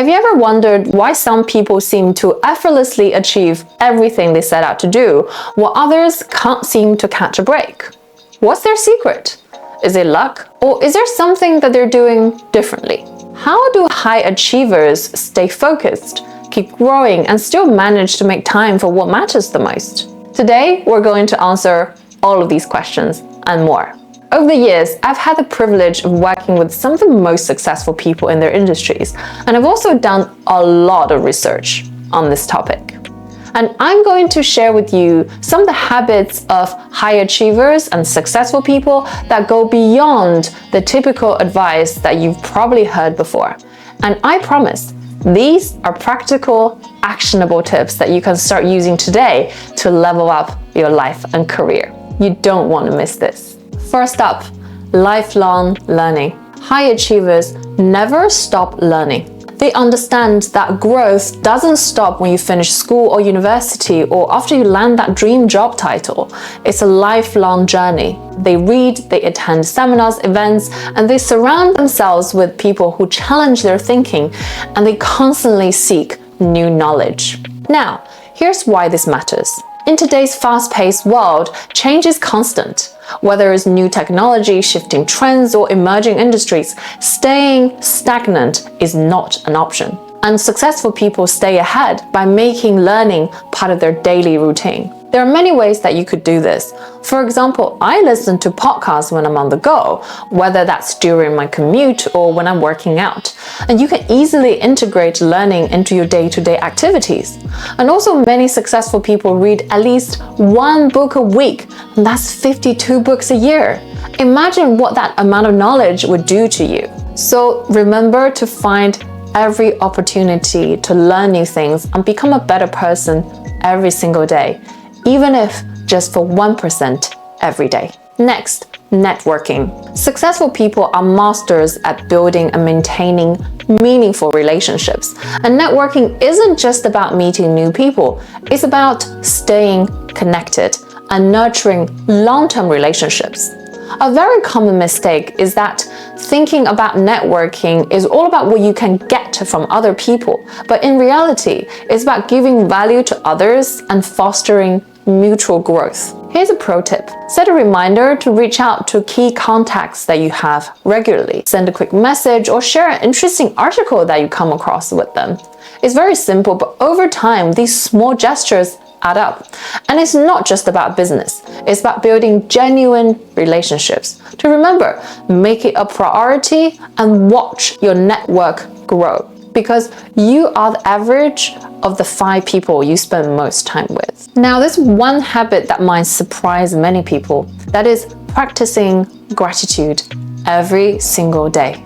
Have you ever wondered why some people seem to effortlessly achieve everything they set out to do, while others can't seem to catch a break? What's their secret? Is it luck? Or is there something that they're doing differently? How do high achievers stay focused, keep growing, and still manage to make time for what matters the most? Today, we're going to answer all of these questions and more. Over the years, I've had the privilege of working with some of the most successful people in their industries, and I've also done a lot of research on this topic. And I'm going to share with you some of the habits of high achievers and successful people that go beyond the typical advice that you've probably heard before. And I promise, these are practical, actionable tips that you can start using today to level up your life and career. You don't want to miss this. First up, lifelong learning. High achievers never stop learning. They understand that growth doesn't stop when you finish school or university or after you land that dream job title. It's a lifelong journey. They read, they attend seminars, events, and they surround themselves with people who challenge their thinking, and they constantly seek new knowledge. Now, here's why this matters. In today's fast-paced world, change is constant. Whether it's new technology, shifting trends, or emerging industries, staying stagnant is not an option. And successful people stay ahead by making learning part of their daily routine. There are many ways that you could do this. For example, I listen to podcasts when I'm on the go, whether that's during my commute or when I'm working out. And you can easily integrate learning into your day-to-day activities. And also, many successful people read at least one book a week, and that's 52 books a year. Imagine what that amount of knowledge would do to you. So remember to find every opportunity to learn new things and become a better person every single day, even if just for 1% every day. Next, networking. Successful people are masters at building and maintaining meaningful relationships. And networking isn't just about meeting new people, it's about staying connected and nurturing long-term relationships. A very common mistake is that thinking about networking is all about what you can get from other people, but in reality, it's about giving value to others and fostering mutual growth. Here's a pro tip. Set a reminder to reach out to key contacts that you have regularly. Send a quick message or share an interesting article that you come across with them. It's very simple, but over time, these small gestures add up. And it's not just about business. It's about building genuine relationships. To remember, make it a priority and watch your network grow, because you are the average of the 5 people you spend most time with. Now, there's one habit that might surprise many people. That is practicing gratitude every single day.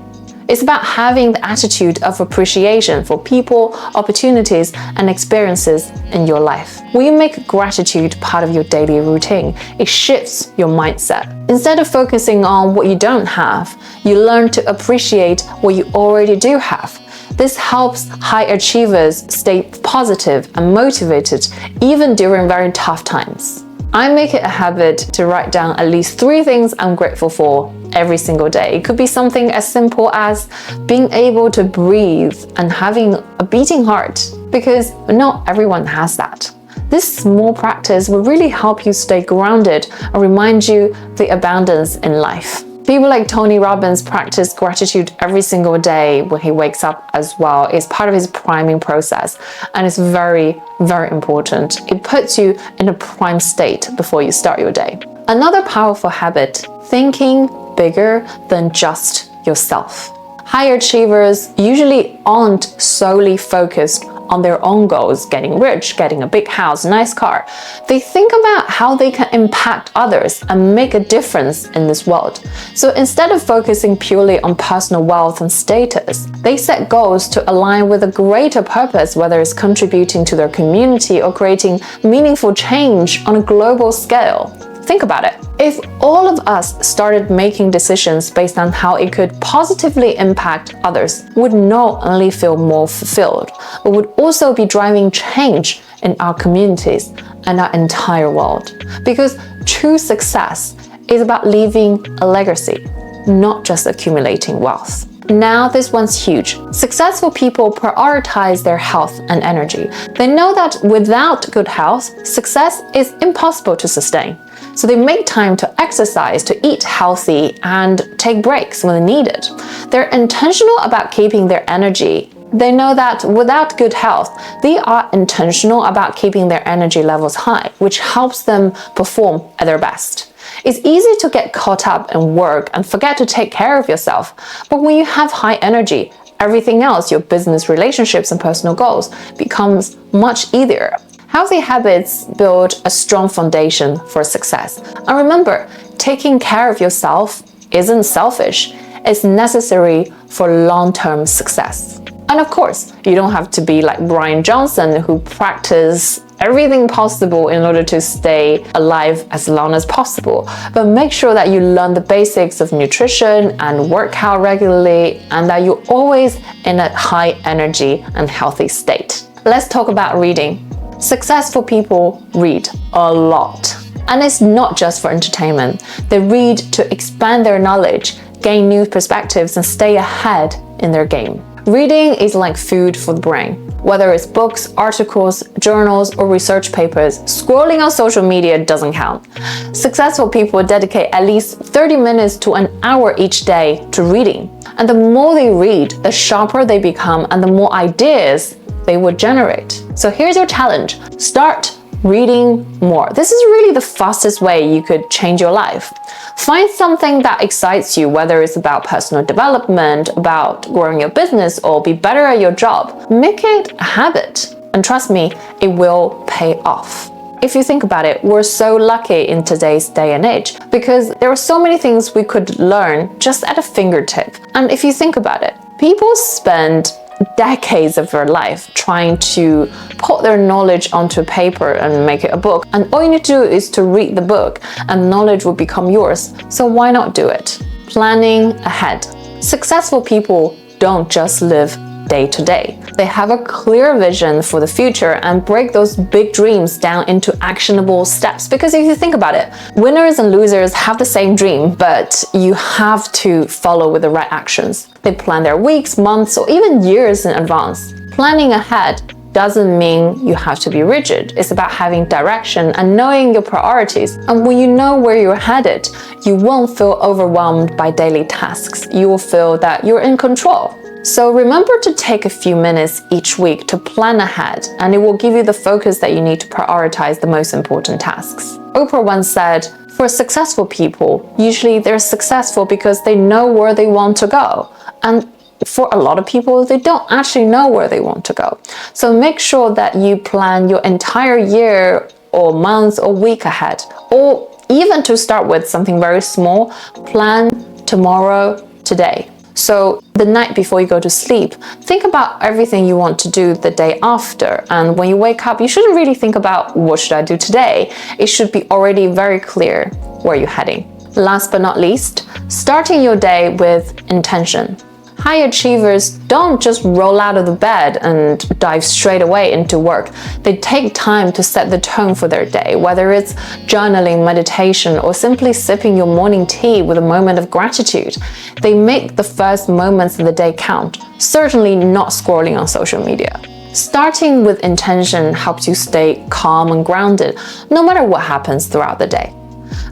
It's about having the attitude of appreciation for people, opportunities, and experiences in your life. When you make gratitude part of your daily routine, it shifts your mindset. Instead of focusing on what you don't have, you learn to appreciate what you already do have. This helps high achievers stay positive and motivated even during very tough times. I make it a habit to write down at least 3 things I'm grateful for every single day. It could be something as simple as being able to breathe and having a beating heart, because not everyone has that. This small practice will really help you stay grounded and remind you the abundance in life. People like Tony Robbins practice gratitude every single day when he wakes up as well. It's part of his priming process, and it's very, very important. It puts you in a prime state before you start your day. Another powerful habit, thinking bigger than just yourself. High achievers usually aren't solely focused on their own goals, getting rich, getting a big house, nice car. They think about how they can impact others and make a difference in this world. So instead of focusing purely on personal wealth and status, they set goals to align with a greater purpose, whether it's contributing to their community or creating meaningful change on a global scale. Think about it. If all of us started making decisions based on how it could positively impact others, we would not only feel more fulfilled, but would also be driving change in our communities and our entire world. Because true success is about leaving a legacy, not just accumulating wealth. Now, this one's huge. Successful people prioritize their health and energy. They know that without good health, success is impossible to sustain. So they make time to exercise, to eat healthy, and take breaks when needed. They're intentional about keeping their energy. They know that without good health, they are intentional about keeping their energy levels high, which helps them perform at their best. It's easy to get caught up in work and forget to take care of yourself. But when you have high energy, everything else, your business, relationships, and personal goals, becomes much easier. Healthy habits build a strong foundation for success. And remember, taking care of yourself isn't selfish. It's necessary for long-term success. And of course, you don't have to be like Brian Johnson, who practiced everything possible in order to stay alive as long as possible. But make sure that you learn the basics of nutrition and work out regularly, and that you're always in a high energy and healthy state. Let's talk about reading. Successful people read a lot. And it's not just for entertainment. They read to expand their knowledge, gain new perspectives, and stay ahead in their game. Reading is like food for the brain. Whether it's books, articles, journals, or research papers, scrolling on social media doesn't count. Successful people dedicate at least 30 minutes to an hour each day to reading. And the more they read, the sharper they become and the more ideas they would generate. So here's your challenge. Start reading more. This is really the fastest way you could change your life. Find something that excites you, whether it's about personal development, about growing your business, or be better at your job. Make it a habit. And trust me, it will pay off. If you think about it, we're so lucky in today's day and age because there are so many things we could learn just at a fingertip. And if you think about it, people spend decades of their life trying to put their knowledge onto paper and make it a book. And all you need to do is to read the book and knowledge will become yours. So why not do it? Planning ahead. Successful people don't just live day to day. They have a clear vision for the future and break those big dreams down into actionable steps. Because if you think about it, winners and losers have the same dream, but you have to follow with the right actions. They plan their weeks, months, or even years in advance. Planning ahead doesn't mean you have to be rigid. It's about having direction and knowing your priorities. And when you know where you're headed, you won't feel overwhelmed by daily tasks. You will feel that you're in control. So remember to take a few minutes each week to plan ahead, and it will give you the focus that you need to prioritize the most important tasks. Oprah once said, for successful people, usually they're successful because they know where they want to go. And for a lot of people, they don't actually know where they want to go. So make sure that you plan your entire year or month or week ahead. Or even to start with something very small, plan tomorrow, today. So the night before you go to sleep, think about everything you want to do the day after. And when you wake up, you shouldn't really think about what should I do today. It should be already very clear where you're heading. Last but not least, starting your day with intention. High achievers don't just roll out of the bed and dive straight away into work. They take time to set the tone for their day, whether it's journaling, meditation, or simply sipping your morning tea with a moment of gratitude. They make the first moments of the day count, certainly not scrolling on social media. Starting with intention helps you stay calm and grounded, no matter what happens throughout the day.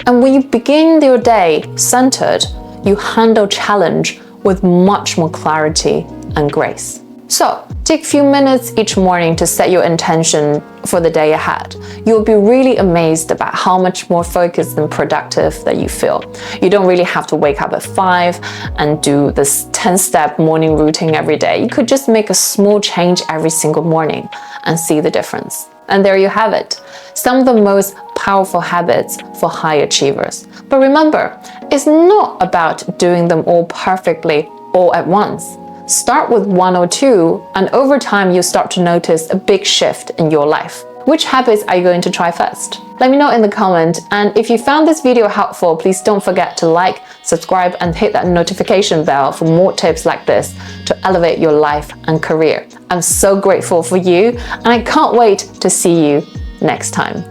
And when you begin your day centered, you handle challenge with much more clarity and grace. So, take a few minutes each morning to set your intention for the day ahead. You'll be really amazed about how much more focused and productive that you feel. You don't really have to wake up at 5 and do this 10-step morning routine every day. You could just make a small change every single morning and see the difference. And there you have it. Some of the most powerful habits for high achievers. But remember, it's not about doing them all perfectly all at once. Start with 1 or 2, and over time you'll start to notice a big shift in your life. Which habits are you going to try first? Let me know in the comment, and if you found this video helpful, please don't forget to like, subscribe, and hit that notification bell for more tips like this to elevate your life and career. I'm so grateful for you, and I can't wait to see you next time.